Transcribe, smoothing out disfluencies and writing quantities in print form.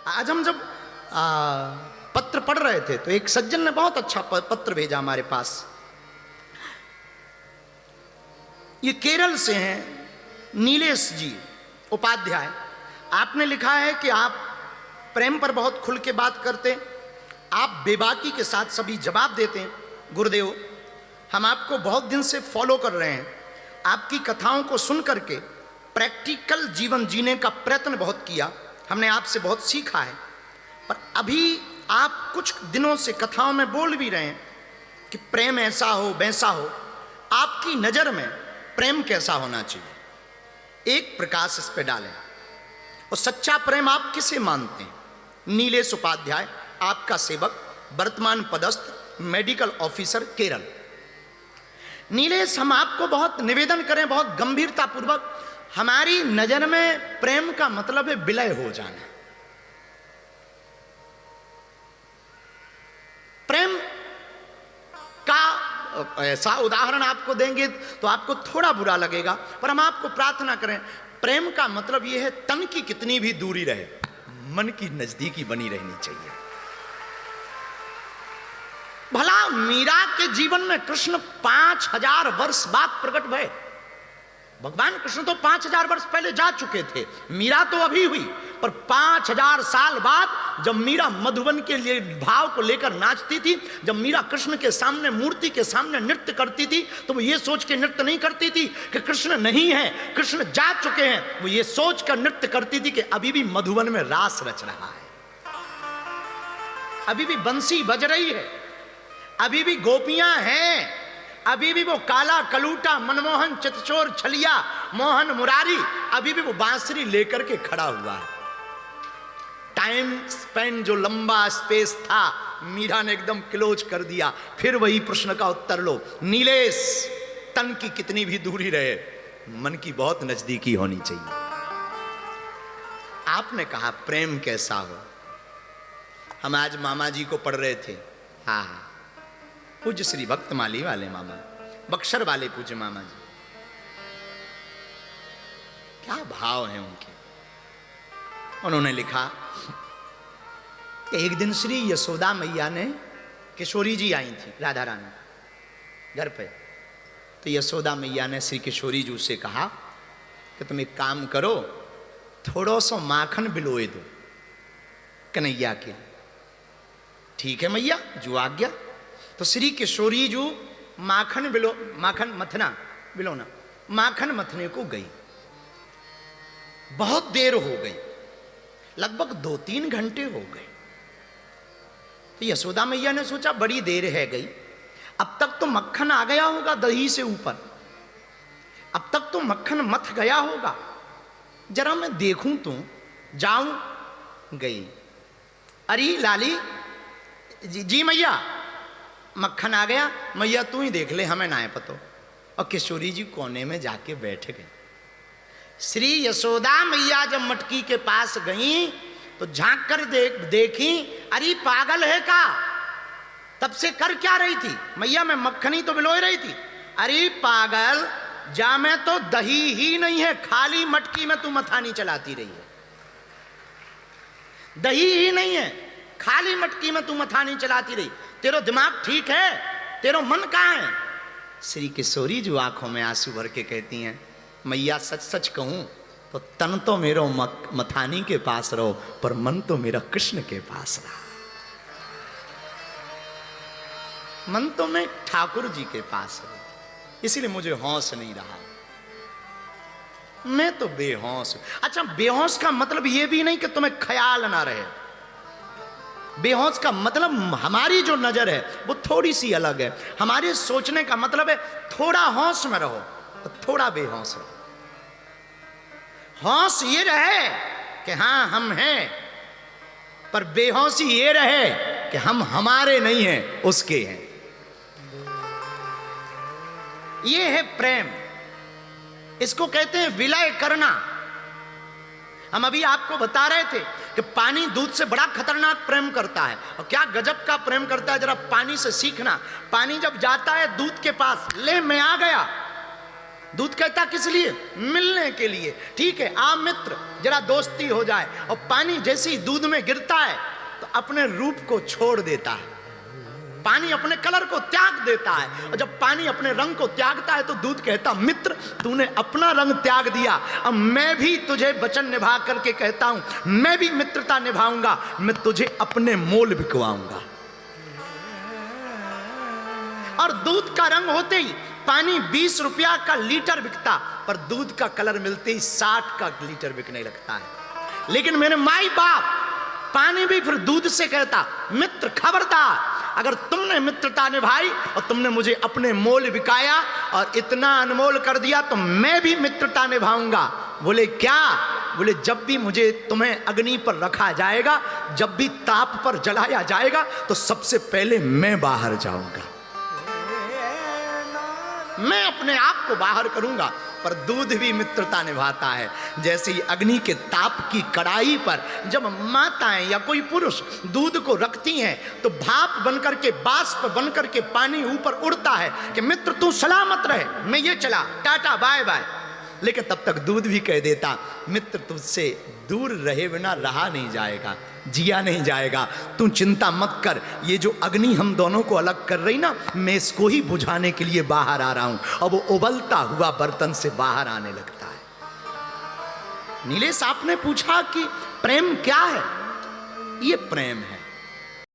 आज हम जब पत्र पढ़ रहे थे तो एक सज्जन ने बहुत अच्छा पत्र भेजा हमारे पास। ये केरल से हैं, नीलेश जी उपाध्याय। आपने लिखा है कि आप प्रेम पर बहुत खुल के बात करते, आप बेबाकी के साथ सभी जवाब देते हैं। गुरुदेव, हम आपको बहुत दिन से फॉलो कर रहे हैं। आपकी कथाओं को सुन करके प्रैक्टिकल जीवन जीने का प्रयत्न बहुत किया, हमने आपसे बहुत सीखा है। पर अभी आप कुछ दिनों से कथाओं में बोल भी रहे हैं कि प्रेम ऐसा हो वैसा हो। आपकी नज़र में प्रेम कैसा होना चाहिए, एक प्रकाश इस पे डालें। और सच्चा प्रेम आप किसे मानते हैं? नीलेश उपाध्याय, आपका सेवक, वर्तमान पदस्थ मेडिकल ऑफिसर, केरल। नीलेश, हम आपको बहुत निवेदन करें, बहुत गंभीरता पूर्वक, हमारी नजर में प्रेम का मतलब है विलय हो जाना। प्रेम का ऐसा उदाहरण आपको देंगे तो आपको थोड़ा बुरा लगेगा, पर हम आपको प्रार्थना करें, प्रेम का मतलब यह है तन की कितनी भी दूरी रहे, मन की नजदीकी बनी रहनी चाहिए। भला मीरा के जीवन में कृष्ण 5000 वर्ष बाद प्रकट भय। भगवान कृष्ण तो 5000 वर्ष पहले जा चुके थे, मीरा तो अभी हुई। पर 5000 साल बाद जब मीरा मधुबन के लिए भाव को लेकर नाचती थी, जब मीरा कृष्ण के सामने, मूर्ति के सामने नृत्य करती थी, तो वो ये सोच के नृत्य नहीं करती थी कि कृष्ण नहीं है, कृष्ण जा चुके हैं। वो ये सोच कर नृत्य करती थी कि अभी भी मधुबन में रास रच रहा है, अभी भी बंसी बज रही है, अभी भी गोपियां हैं, अभी भी वो काला कलूटा मनमोहन चितचोर छलिया मोहन मुरारी अभी भी वो बांसुरी लेकर के खड़ा हुआ है। टाइम स्पेन जो लंबा स्पेस था, मीरा ने एकदम क्लोज कर दिया। फिर वही प्रश्न का उत्तर लो, नीलेश, तन की कितनी भी दूरी रहे, मन की बहुत नजदीकी होनी चाहिए। आपने कहा प्रेम कैसा हो। हम आज मामा जी को पढ़ रहे थे, हाँ, पूज्य श्री भक्तमाली वाले मामा, बक्सर वाले पूज्य मामा जी, क्या भाव हैं उनके। उन्होंने लिखा कि एक दिन श्री यशोदा मैया ने, किशोरी जी आई थी राधा रानी घर पे, तो यशोदा मैया ने श्री किशोरी जी से कहा कि तुम एक काम करो, थोड़ा सा माखन बिलोए दो कन्हैया के। ठीक है मैया, जो आज्ञा। तो श्री किशोरी जी माखन मथने को गई। बहुत देर हो गई, लगभग 2-3 घंटे हो गए। तो यशोदा मैया ने सोचा बड़ी देर है गई, अब तक तो मक्खन आ गया होगा दही से ऊपर, अब तक तो मक्खन मथ गया होगा, जरा मैं देखूं तो जाऊं। गई, अरे लाली जी मैया, मक्खन आ गया, मैया तू ही देख ले, हमें ना है पतो। और किशोरी जी कोने में जाके बैठ गए। श्री यशोदा मैया जब मटकी के पास गई तो झांक कर देखी, अरे पागल है का, तब से कर क्या रही थी? मैया मैं मक्खनी तो बिलोई रही थी। अरे पागल, जा में तो दही ही नहीं है, खाली मटकी में तू मथानी चलाती रही है। दही ही नहीं है, खाली मटकी में तू मथानी चलाती रही। तेरो दिमाग ठीक है? तेरो मन कहाँ है? श्री किशोरी जो आंखों में आंसू भर के कहती हैं, मैया सच सच कहूं तो तन तो मेरो मथानी के पास रहो, पर मन तो मेरा कृष्ण के पास रहा। मन तो मैं ठाकुर जी के पास रहा, इसीलिए मुझे होश नहीं रहा, मैं तो बेहोश। अच्छा, बेहोश का मतलब यह भी नहीं कि तुम्हें ख्याल ना रहे। बेहोश का मतलब हमारी जो नजर है वो थोड़ी सी अलग है। हमारे सोचने का मतलब है थोड़ा होश में रहो, थोड़ा बेहोश रहो। होश ये रहे कि हाँ हम हैं, पर बेहोशी ये रहे कि हम हमारे नहीं हैं, उसके हैं। ये है प्रेम, इसको कहते हैं विलय करना। हम अभी आपको बता रहे थे कि पानी दूध से बड़ा खतरनाक प्रेम करता है, और क्या गजब का प्रेम करता है, जरा पानी से सीखना। पानी जब जाता है दूध के पास, ले मैं आ गया, दूध कहता किस लिए? मिलने के लिए। ठीक है, आ मित्र, जरा दोस्ती हो जाए। और पानी जैसे ही दूध में गिरता है तो अपने रूप को छोड़ देता है, पानी अपने कलर को त्याग देता है। और जब पानी अपने रंग को त्यागता है तो दूध कहता, मित्र तूने अपना रंग त्याग दिया, अब मैं भी तुझे वचन निभा करके कहता हूं, मैं भी मित्रता निभाऊंगा, मैं तुझे अपने मोल बिकवाऊंगा। और दूध का रंग होते ही पानी 20 रुपया का लीटर बिकता, पर दूध का कलर मिलते ही 60 का लीटर बिकने लगता है। लेकिन मेरे माई बाप, पानी भी फिर दूध से कहता, मित्र खबरदार, अगर तुमने मित्रता निभाई और तुमने मुझे अपने मोल बिकाया और इतना अनमोल कर दिया तो मैं भी मित्रता निभाऊंगा। बोले क्या? बोले जब भी मुझे तुम्हें अग्नि पर रखा जाएगा, जब भी ताप पर जलाया जाएगा, तो सबसे पहले मैं बाहर जाऊंगा, मैं अपने आप को बाहर करूंगा। पर दूध भी मित्रता निभाता है। जैसे ही अग्नि के ताप की कड़ाई पर जब माताएं या कोई पुरुष दूध को रखती हैं तो भाप बनकर के, बाष्प बनकर के पानी ऊपर उड़ता है कि मित्र तू सलामत रहे, मैं ये चला, टाटा बाय बाय। लेकिन तब तक दूध भी कह देता, मित्र तुझसे दूर रहे बिना रहा नहीं जाएगा, जिया नहीं जाएगा, तू चिंता मत कर, ये जो अग्नि हम दोनों को अलग कर रही ना, मैं इसको ही बुझाने के लिए बाहर आ रहा हूं। और वो उबलता हुआ बर्तन से बाहर आने लगता है। नीलेश, आपने पूछा कि प्रेम क्या है? ये प्रेम है।